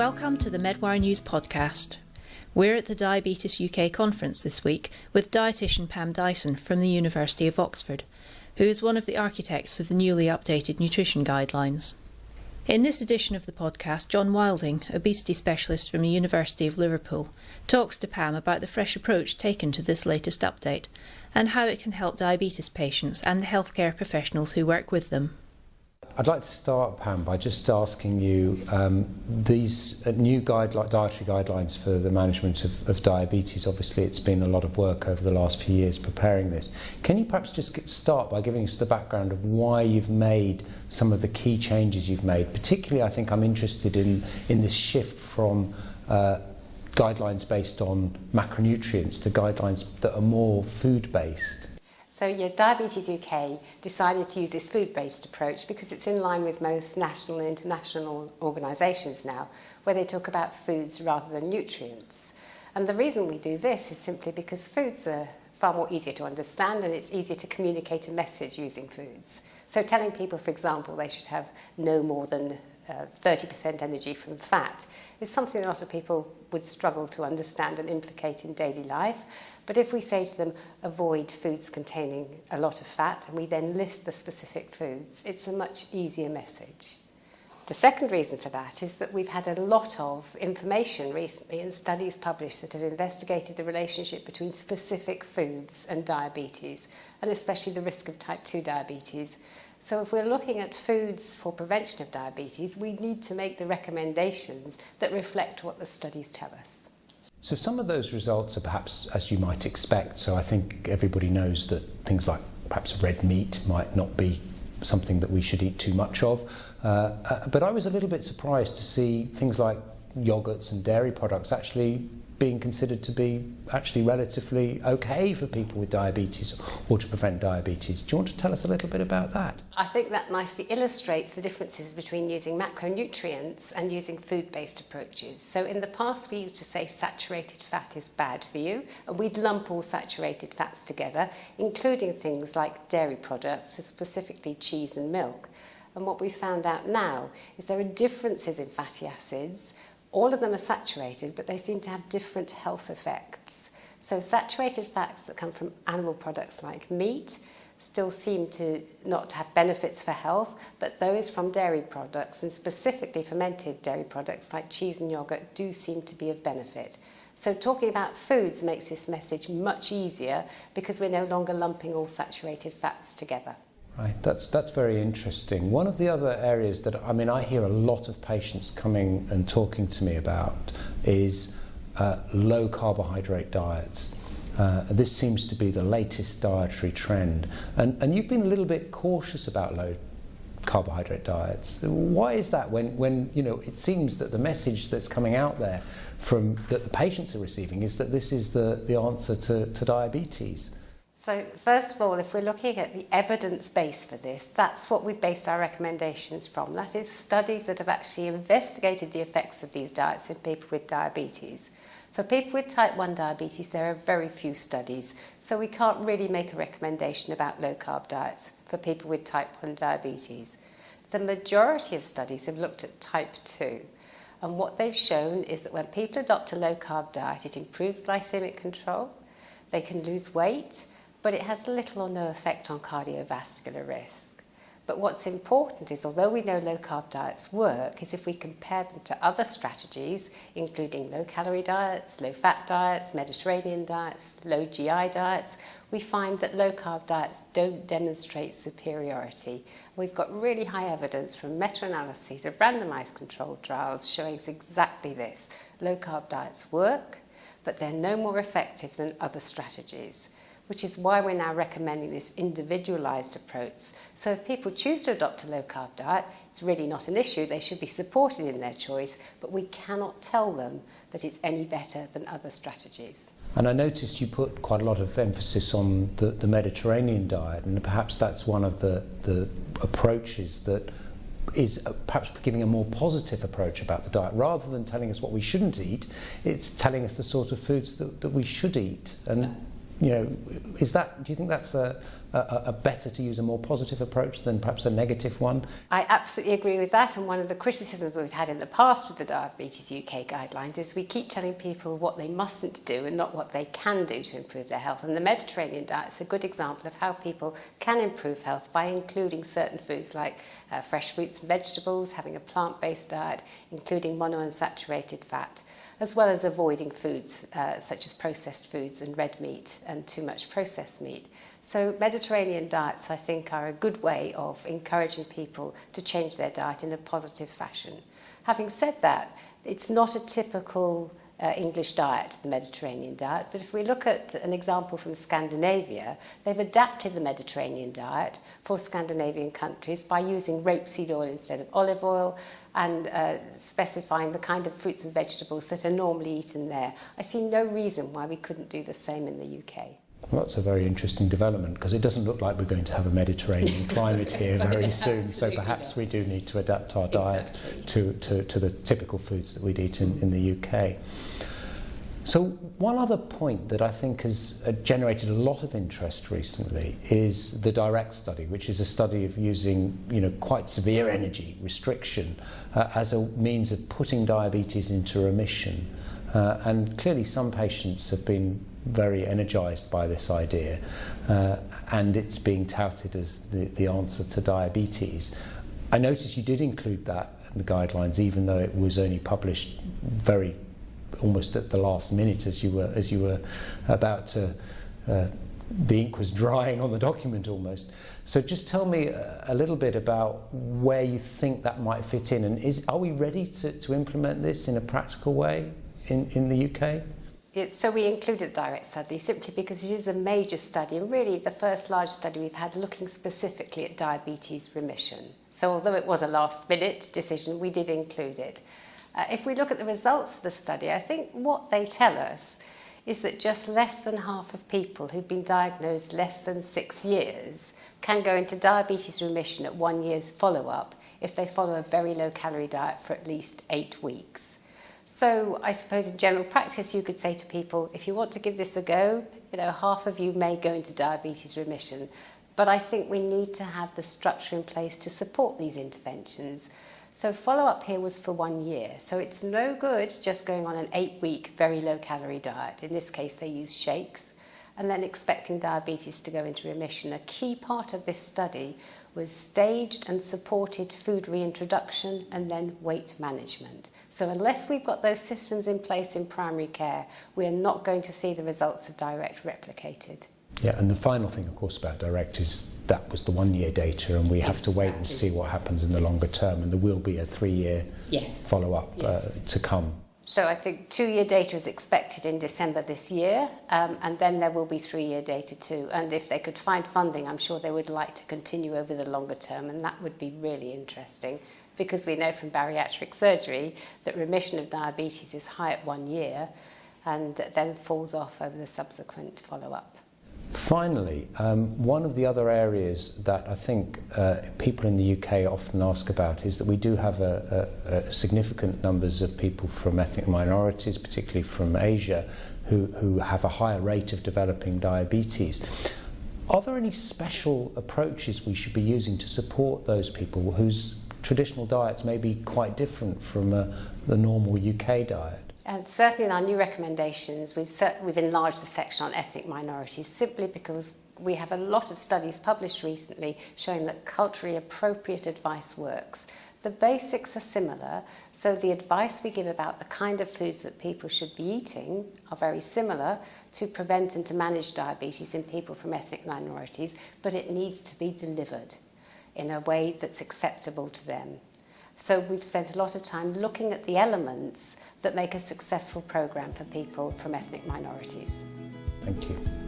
Welcome to the Medwire News podcast. We're at the Diabetes UK conference this week with dietitian Pam Dyson from the University of Oxford, who is one of the architects of the newly updated nutrition guidelines. In this edition of the podcast, John Wilding, obesity specialist from the University of Liverpool, talks to Pam about the fresh approach taken to this latest update and how it can help diabetes patients and the healthcare professionals who work with them. I'd like to start, Pam, by just asking you these new dietary guidelines for the management of diabetes. Obviously, it's been a lot of work over the last few years preparing this. Can you perhaps just start by giving us the background of why you've made some of the key changes you've made? Particularly, I think I'm interested in this shift from guidelines based on macronutrients to guidelines that are more food-based. So Diabetes UK decided to use this food-based approach because it's in line with most national and international organisations now, where they talk about foods rather than nutrients. And the reason we do this is simply because foods are far more easier to understand and it's easier to communicate a message using foods. So telling people, for example, they should have no more than 30% energy from fat is something a lot of people would struggle to understand and implicate in daily life. But if we say to them, avoid foods containing a lot of fat, and we then list the specific foods, it's a much easier message. The second reason for that is that we've had a lot of information recently and studies published that have investigated the relationship between specific foods and diabetes, and especially the risk of type 2 diabetes. So if we're looking at foods for prevention of diabetes, we need to make the recommendations that reflect what the studies tell us. So some of those results are perhaps as you might expect. So I think everybody knows that things like perhaps red meat might not be something that we should eat too much of. But I was a little bit surprised to see things like yogurts and dairy products actually being considered to be actually relatively okay for people with diabetes or to prevent diabetes. Do you want to tell us a little bit about that? I think that nicely illustrates the differences between using macronutrients and using food-based approaches. So in the past we used to say saturated fat is bad for you, and we'd lump all saturated fats together, including things like dairy products, so specifically cheese and milk. And what we found out now is there are differences in fatty acids. All of them are saturated, but they seem to have different health effects. So saturated fats that come from animal products like meat still seem to not have benefits for health, but those from dairy products, and specifically fermented dairy products like cheese and yogurt, do seem to be of benefit. So talking about foods makes this message much easier because we're no longer lumping all saturated fats together. Right, that's very interesting. One of the other areas that I hear a lot of patients coming and talking to me about is low carbohydrate diets. This seems to be the latest dietary trend, and you've been a little bit cautious about low carbohydrate diets. Why is that? When it seems that the message that's coming out there from that the patients are receiving is that this is the answer to diabetes. So first of all, if we're looking at the evidence base for this, that's what we've based our recommendations from. That is studies that have actually investigated the effects of these diets in people with diabetes. For people with type 1 diabetes, there are very few studies, so we can't really make a recommendation about low-carb diets for people with type 1 diabetes. The majority of studies have looked at type 2, and what they've shown is that when people adopt a low-carb diet, it improves glycemic control, they can lose weight, but it has little or no effect on cardiovascular risk. But what's important is, although we know low-carb diets work, is if we compare them to other strategies, including low-calorie diets, low-fat diets, Mediterranean diets, low-GI diets, we find that low-carb diets don't demonstrate superiority. We've got really high evidence from meta-analyses of randomized controlled trials showing us exactly this. Low-carb diets work, but they're no more effective than other strategies, which is why we're now recommending this individualised approach. So if people choose to adopt a low-carb diet, it's really not an issue. They should be supported in their choice, but we cannot tell them that it's any better than other strategies. And I noticed you put quite a lot of emphasis on the Mediterranean diet, and perhaps that's one of the approaches that is perhaps giving a more positive approach about the diet. Rather than telling us what we shouldn't eat, it's telling us the sort of foods that we should eat. And do you think that's a better to use a more positive approach than perhaps a negative one? I absolutely agree with that, and one of the criticisms we've had in the past with the Diabetes UK guidelines is we keep telling people what they mustn't do and not what they can do to improve their health. And the Mediterranean diet is a good example of how people can improve health by including certain foods like fresh fruits and vegetables, having a plant-based diet, including monounsaturated fat, as well as avoiding foods such as processed foods and red meat and too much processed meat. So Mediterranean diets, I think, are a good way of encouraging people to change their diet in a positive fashion. Having said that, it's not a typical English diet, the Mediterranean diet, but if we look at an example from Scandinavia, they've adapted the Mediterranean diet for Scandinavian countries by using rapeseed oil instead of olive oil and specifying the kind of fruits and vegetables that are normally eaten there. I see no reason why we couldn't do the same in the UK. Well, that's a very interesting development, because it doesn't look like we're going to have a Mediterranean climate here very soon, so perhaps we do need to adapt our diet to the typical foods that we'd eat in the UK. So one other point that I think has generated a lot of interest recently is the DIRECT study, which is a study of using quite severe energy restriction as a means of putting diabetes into remission. And clearly some patients have been very energised by this idea, and it's being touted as the answer to diabetes. I noticed you did include that in the guidelines, even though it was only published almost at the last minute as you were about to the ink was drying on the document almost. So just tell me a little bit about where you think that might fit in, and are we ready to implement this in a practical way in the UK? So we included the DIRECT study simply because it is a major study, and really the first large study we've had looking specifically at diabetes remission. So although it was a last-minute decision, we did include it. If we look at the results of the study, I think what they tell us is that just less than half of people who've been diagnosed less than 6 years can go into diabetes remission at 1 year's follow-up if they follow a very low-calorie diet for at least 8 weeks. So I suppose in general practice you could say to people, if you want to give this a go, half of you may go into diabetes remission. But I think we need to have the structure in place to support these interventions. So follow-up here was for 1 year. So it's no good just going on an 8-week, very low-calorie diet. In this case, they use shakes, and then expecting diabetes to go into remission. A key part of this study was staged and supported food reintroduction and then weight management. So unless we've got those systems in place in primary care, we're not going to see the results of DIRECT replicated. Yeah, and the final thing, of course, about DIRECT is that was the 1 year data, and we have to wait and see what happens in the longer term, and there will be a 3-year follow-up to come. So I think 2-year data is expected in December this year, and then there will be 3-year data too. And if they could find funding, I'm sure they would like to continue over the longer term, and that would be really interesting, because we know from bariatric surgery that remission of diabetes is high at 1 year and then falls off over the subsequent follow-up. Finally, one of the other areas that I think people in the UK often ask about is that we do have a significant numbers of people from ethnic minorities, particularly from Asia, who have a higher rate of developing diabetes. Are there any special approaches we should be using to support those people whose traditional diets may be quite different from the normal UK diet? And certainly in our new recommendations, we've enlarged the section on ethnic minorities simply because we have a lot of studies published recently showing that culturally appropriate advice works. The basics are similar, so the advice we give about the kind of foods that people should be eating are very similar to prevent and to manage diabetes in people from ethnic minorities, but it needs to be delivered in a way that's acceptable to them. So we've spent a lot of time looking at the elements that make a successful programme for people from ethnic minorities. Thank you.